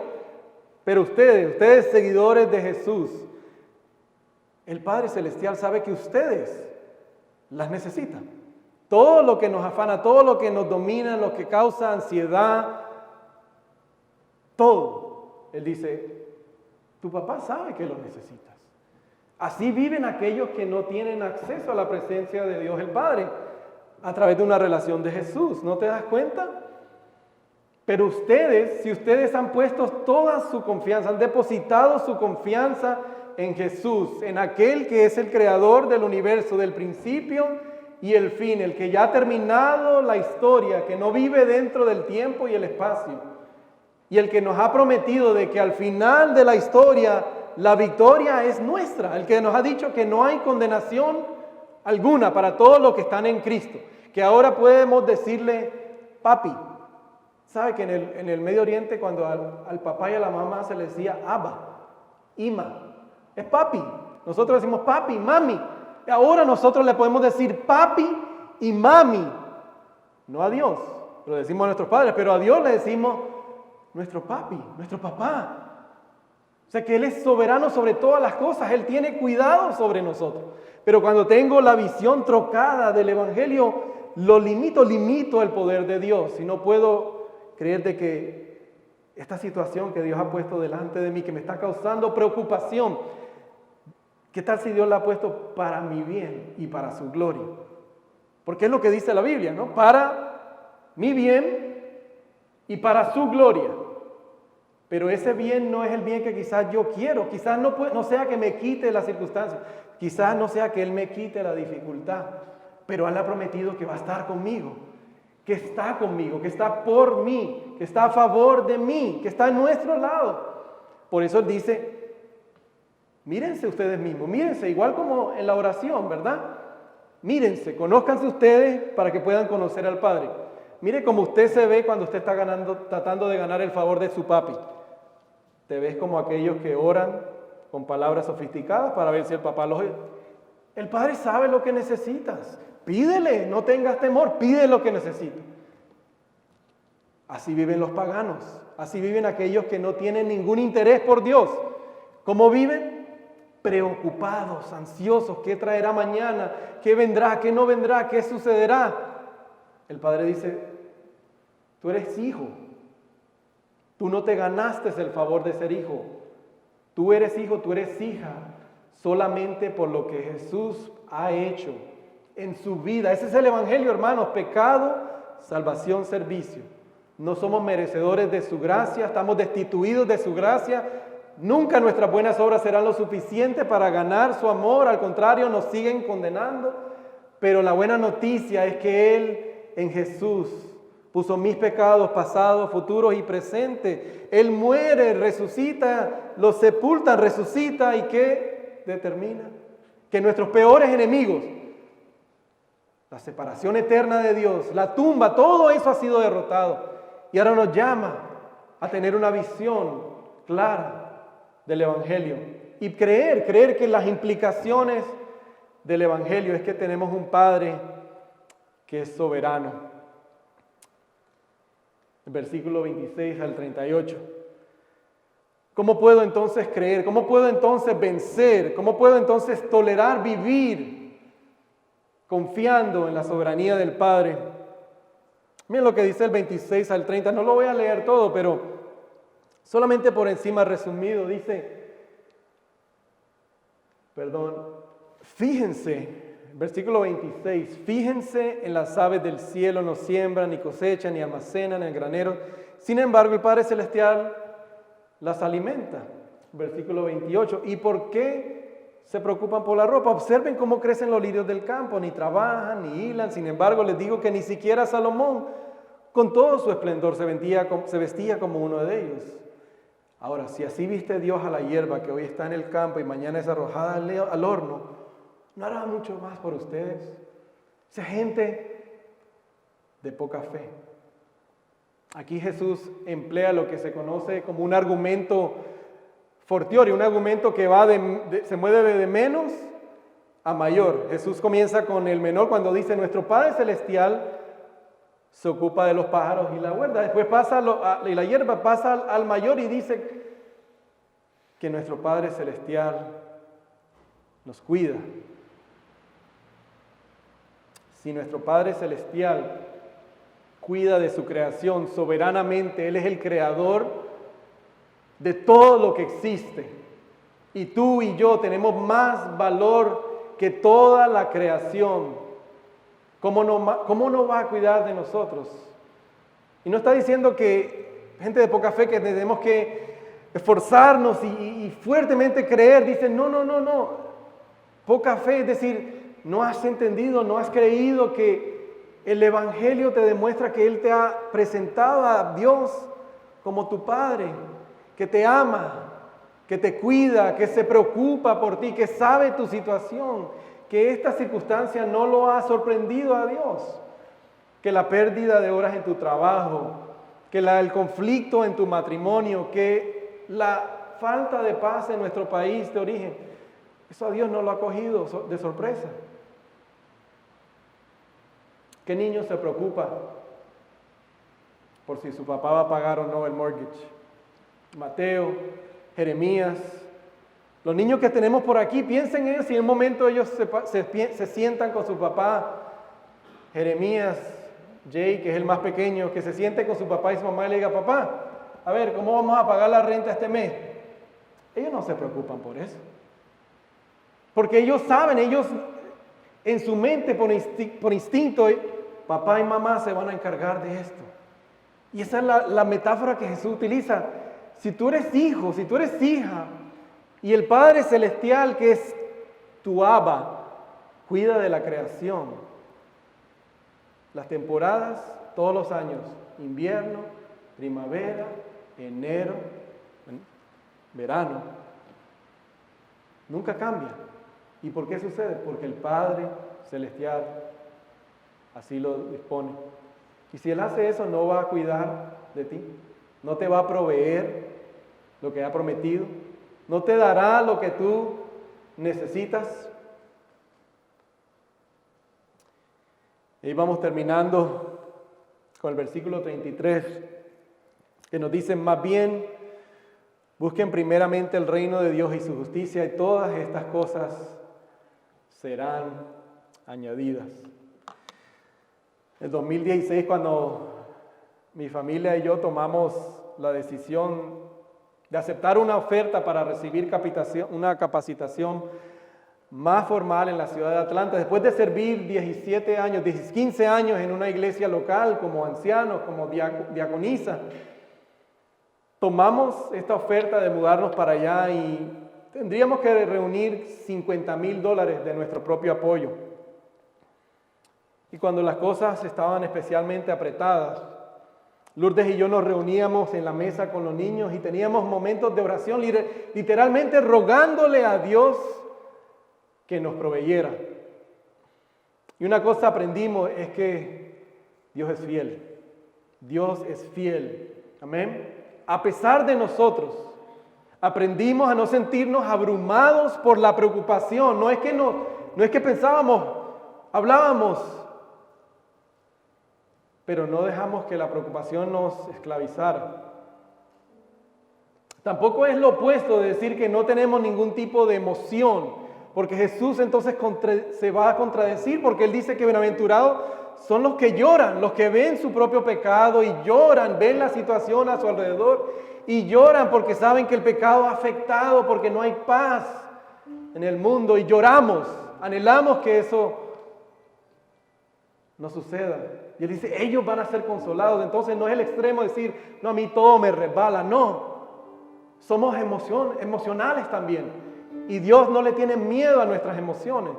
ustedes seguidores de Jesús, el Padre Celestial sabe que ustedes las necesitan. Todo lo que nos afana, todo lo que nos domina, lo que causa ansiedad, todo, Él dice, tu papá sabe que lo necesitas. Así viven aquellos que no tienen acceso a la presencia de Dios el Padre a través de una relación de Jesús. ¿No te das cuenta? Pero ustedes, si ustedes han puesto toda su confianza, han depositado su confianza en Jesús, en aquel que es el creador del universo, del principio y el fin, el que ya ha terminado la historia, que no vive dentro del tiempo y el espacio, y el que nos ha prometido de que al final de la historia la victoria es nuestra, el que nos ha dicho que no hay condenación alguna para todos los que están en Cristo, que ahora podemos decirle papi. ¿Sabe que en el Medio Oriente cuando al papá y a la mamá se le decía Abba, Ima, es papi? Nosotros decimos papi, mami. Ahora nosotros le podemos decir papi y mami. No a Dios, lo decimos a nuestros padres, pero a Dios le decimos nuestro papi, nuestro papá. O sea que Él es soberano sobre todas las cosas, Él tiene cuidado sobre nosotros. Pero cuando tengo la visión trocada del Evangelio, limito el poder de Dios. Y no puedo creer de que esta situación que Dios ha puesto delante de mí, que me está causando preocupación, ¿qué tal si Dios la ha puesto para mi bien y para su gloria? Porque es lo que dice la Biblia, ¿no? Para mi bien y para su gloria. Pero ese bien no es el bien que quizás yo quiero. Quizás no sea que me quite las circunstancias. Quizás no sea que Él me quite la dificultad. Pero Él ha prometido que va a estar conmigo. Que está conmigo, que está por mí, que está a favor de mí, que está a nuestro lado. Por eso Él dice, mírense ustedes mismos, mírense, igual como en la oración, ¿verdad? Mírense, conózcanse ustedes para que puedan conocer al Padre. Mire cómo usted se ve cuando usted está tratando de ganar el favor de su papi. Te ves como aquellos que oran con palabras sofisticadas para ver si el papá los oye. El Padre sabe lo que necesitas. Pídele, no tengas temor, pide lo que necesitas. Así viven los paganos, así viven aquellos que no tienen ningún interés por Dios. ¿Cómo viven? Preocupados, ansiosos, ¿qué traerá mañana? ¿Qué vendrá? ¿Qué no vendrá? ¿Qué sucederá? El Padre dice, tú eres hijo, tú no te ganaste el favor de ser hijo, tú eres hijo, tú eres hija, solamente por lo que Jesús ha hecho en su vida. Ese es el Evangelio, hermanos, pecado, salvación, servicio. No somos merecedores de su gracia, estamos destituidos de su gracia. Nunca nuestras buenas obras serán lo suficiente para ganar su amor, al contrario, nos siguen condenando. Pero la buena noticia es que Él en Jesús puso mis pecados pasados, futuros y presentes. Él muere, resucita, los sepulta, resucita. ¿Y qué determina? Que nuestros peores enemigos, la separación eterna de Dios, la tumba, todo eso ha sido derrotado. Y ahora nos llama a tener una visión clara del Evangelio y creer que las implicaciones del Evangelio es que tenemos un Padre que es soberano. El versículo 26 al 38. ¿Cómo puedo entonces creer? ¿Cómo puedo entonces vencer? ¿Cómo puedo entonces tolerar vivir confiando en la soberanía del Padre? Miren lo que dice el 26 al 30. No lo voy a leer todo, pero solamente por encima resumido dice, fíjense, versículo 26, fíjense en las aves del cielo, no siembran, ni cosechan, ni almacenan en graneros. Sin embargo, el Padre Celestial las alimenta. Versículo 28, ¿y por qué se preocupan por la ropa? Observen cómo crecen los lirios del campo, ni trabajan, ni hilan. Sin embargo, les digo que ni siquiera Salomón, con todo su esplendor, se vestía como uno de ellos. Ahora, si así viste Dios a la hierba que hoy está en el campo y mañana es arrojada al horno, ¿no hará mucho más por ustedes? Esa gente de poca fe. Aquí Jesús emplea lo que se conoce como un argumento fortiori, un argumento que se mueve de menos a mayor. Jesús comienza con el menor cuando dice, nuestro Padre Celestial se ocupa de los pájaros y la huerta. Después y la hierba pasa al mayor y dice que nuestro Padre Celestial nos cuida. Si nuestro Padre Celestial cuida de su creación soberanamente, Él es el creador de todo lo que existe. Y tú y yo tenemos más valor que toda la creación. ¿Cómo no va a cuidar de nosotros? Y no está diciendo que gente de poca fe que tenemos que esforzarnos y fuertemente creer. Dice, no. Poca fe, es decir, no has entendido, no has creído que el Evangelio te demuestra que Él te ha presentado a Dios como tu Padre, que te ama, que te cuida, que se preocupa por ti, que sabe tu situación, que esta circunstancia no lo ha sorprendido a Dios, que la pérdida de horas en tu trabajo, que el conflicto en tu matrimonio, que la falta de paz en nuestro país de origen, eso a Dios no lo ha cogido de sorpresa. ¿Qué niño se preocupa por si su papá va a pagar o no el mortgage? Mateo, Jeremías, los niños que tenemos por aquí, piensen en eso, si en un momento ellos se sientan con su papá. Jeremías, Jay, que es el más pequeño, que se siente con su papá y su mamá y le diga: papá, a ver, ¿cómo vamos a pagar la renta este mes? Ellos no se preocupan por eso, porque ellos saben, ellos en su mente por instinto, papá y mamá se van a encargar de esto. Y esa es la metáfora que Jesús utiliza. Si tú eres hijo, si tú eres hija, y el Padre Celestial, que es tu Abba, cuida de la creación, las temporadas, todos los años, invierno, primavera, enero, verano, nunca cambia. ¿Y por qué sucede? Porque el Padre Celestial así lo dispone. Y si Él hace eso, no va a cuidar de ti, no te va a proveer lo que ha prometido, no te dará lo que tú necesitas. Y vamos terminando con el versículo 33, que nos dice: más bien, busquen primeramente el reino de Dios y su justicia, y todas estas cosas serán añadidas. En 2016, cuando mi familia y yo tomamos la decisión de aceptar una oferta para recibir una capacitación más formal en la ciudad de Atlanta, después de servir 15 años en una iglesia local como ancianos, como diaconisa, tomamos esta oferta de mudarnos para allá y tendríamos que reunir $50,000 de nuestro propio apoyo. Y cuando las cosas estaban especialmente apretadas, Lourdes y yo nos reuníamos en la mesa con los niños y teníamos momentos de oración, literalmente rogándole a Dios que nos proveyera. Y una cosa aprendimos es que Dios es fiel. Dios es fiel. Amén. A pesar de nosotros, aprendimos a no sentirnos abrumados por la preocupación. No es que pensábamos, hablábamos, pero no dejamos que la preocupación nos esclavizara. Tampoco es lo opuesto de decir que no tenemos ningún tipo de emoción, porque Jesús entonces se va a contradecir, porque Él dice que bienaventurados son los que lloran, los que ven su propio pecado y lloran, ven la situación a su alrededor y lloran porque saben que el pecado ha afectado, porque no hay paz en el mundo, y lloramos, anhelamos que eso no suceda. Y Él dice, ellos van a ser consolados. Entonces no es el extremo decir, no, a mí todo me resbala. No, somos emocionales también. Y Dios no le tiene miedo a nuestras emociones.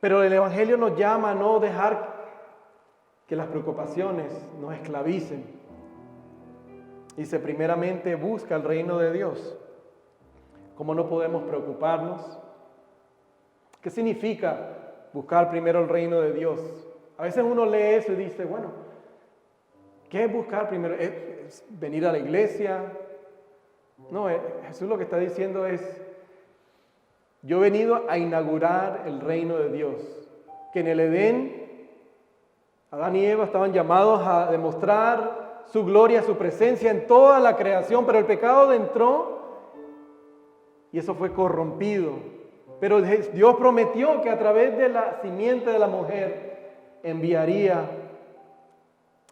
Pero el Evangelio nos llama a no dejar que las preocupaciones nos esclavicen. Dice, primeramente busca el reino de Dios. ¿Cómo no podemos preocuparnos? ¿Qué significa buscar primero el reino de Dios? A veces uno lee eso y dice, bueno, ¿qué es buscar primero? ¿Es venir a la iglesia? No, Jesús lo que está diciendo es, yo he venido a inaugurar el reino de Dios. Que en el Edén, Adán y Eva estaban llamados a demostrar su gloria, su presencia en toda la creación, pero el pecado entró y eso fue corrompido. Pero Dios prometió que a través de la simiente de la mujer enviaría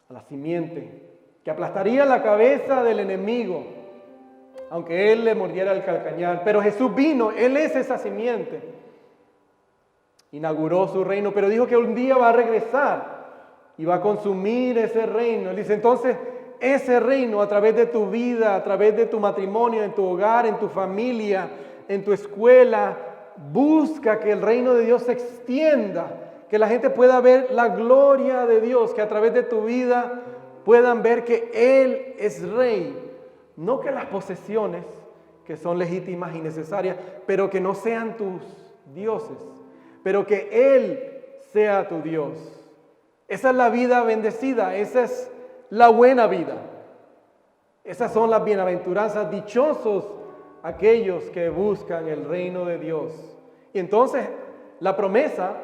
a la simiente que aplastaría la cabeza del enemigo, aunque él le mordiera el calcañar. Pero Jesús vino, Él es esa simiente. Inauguró su reino, pero dijo que un día va a regresar y va a consumir ese reino. Él dice, entonces, ese reino a través de tu vida, a través de tu matrimonio, en tu hogar, en tu familia, en tu escuela, busca que el reino de Dios se extienda, que la gente pueda ver la gloria de Dios, que a través de tu vida puedan ver que Él es Rey, no que las posesiones, que son legítimas y necesarias, pero que no sean tus dioses, pero que Él sea tu Dios. Esa es la vida bendecida, esa es la buena vida. Esas son las bienaventuranzas, dichosos aquellos que buscan el reino de Dios. Y entonces la promesa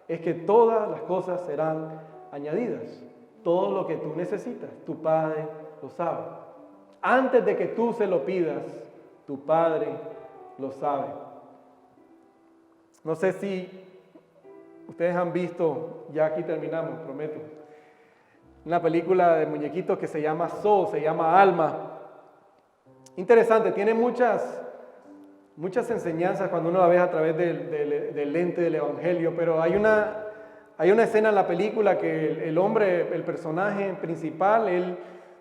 es que todas las cosas serán añadidas. Todo lo que tú necesitas, tu Padre lo sabe. Antes de que tú se lo pidas, tu Padre lo sabe. No sé si ustedes han visto, ya aquí terminamos, prometo, una película de muñequitos que se llama Soul, se llama Alma. Interesante, tiene muchas enseñanzas cuando uno la ve a través del lente del Evangelio, pero hay una escena en la película que el hombre, el personaje principal, él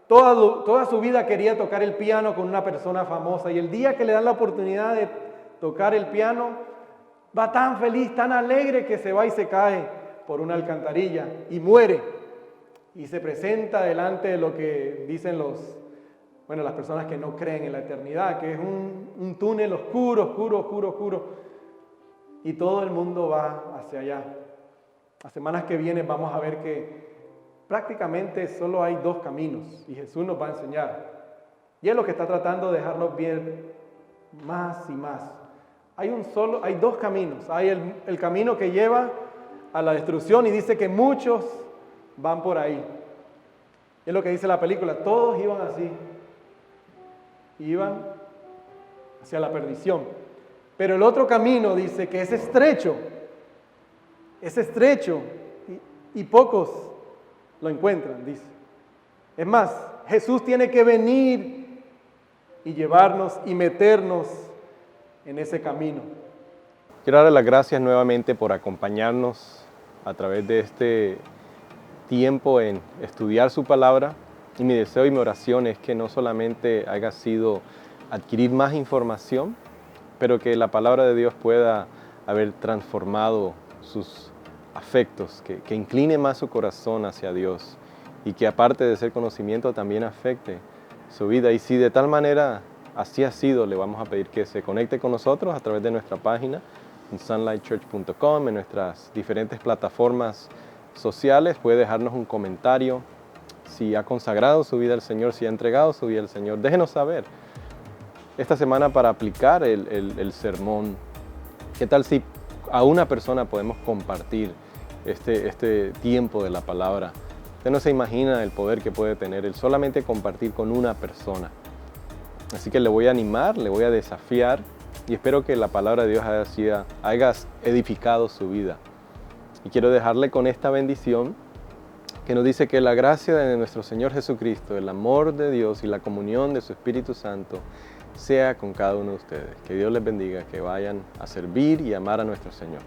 toda su vida quería tocar el piano con una persona famosa, y el día que le dan la oportunidad de tocar el piano, va tan feliz, tan alegre, que se va y se cae por una alcantarilla y muere. Y se presenta delante de lo que dicen las personas que no creen en la eternidad, que es un túnel oscuro. Y todo el mundo va hacia allá. Las semanas que vienen vamos a ver que prácticamente solo hay dos caminos y Jesús nos va a enseñar. Y es lo que está tratando de dejarnos ver más y más. Hay dos caminos. Hay el camino que lleva a la destrucción, y dice que muchos van por ahí. Es lo que dice la película, todos iban así. Iban hacia la perdición. Pero el otro camino dice que es estrecho y pocos lo encuentran, dice. Es más, Jesús tiene que venir y llevarnos y meternos en ese camino. Quiero darle las gracias nuevamente por acompañarnos a través de este tiempo en estudiar su palabra, y mi deseo y mi oración es que no solamente haya sido adquirir más información, pero que la palabra de Dios pueda haber transformado sus afectos, que incline más su corazón hacia Dios, y que aparte de ser conocimiento también afecte su vida. Y si de tal manera así ha sido, le vamos a pedir que se conecte con nosotros a través de nuestra página en sunlightchurch.com, en nuestras diferentes plataformas sociales. Puede dejarnos un comentario si ha consagrado su vida al Señor, si ha entregado su vida al Señor. Déjenos saber esta semana para aplicar el sermón. ¿Qué tal si a una persona podemos compartir este tiempo de la palabra? Usted no se imagina el poder que puede tener el solamente compartir con una persona. Así que le voy a animar, le voy a desafiar, y espero que la palabra de Dios haya edificado su vida. Y quiero dejarle con esta bendición que nos dice que la gracia de nuestro Señor Jesucristo, el amor de Dios y la comunión de su Espíritu Santo sea con cada uno de ustedes. Que Dios les bendiga, que vayan a servir y amar a nuestro Señor.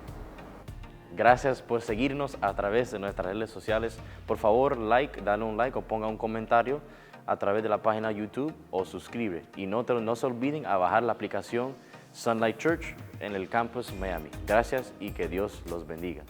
Gracias por seguirnos a través de nuestras redes sociales. Por favor, dale un like o ponga un comentario a través de la página YouTube o suscribe. Y no se olviden a bajar la aplicación Sunlight Church en el campus Miami. Gracias y que Dios los bendiga.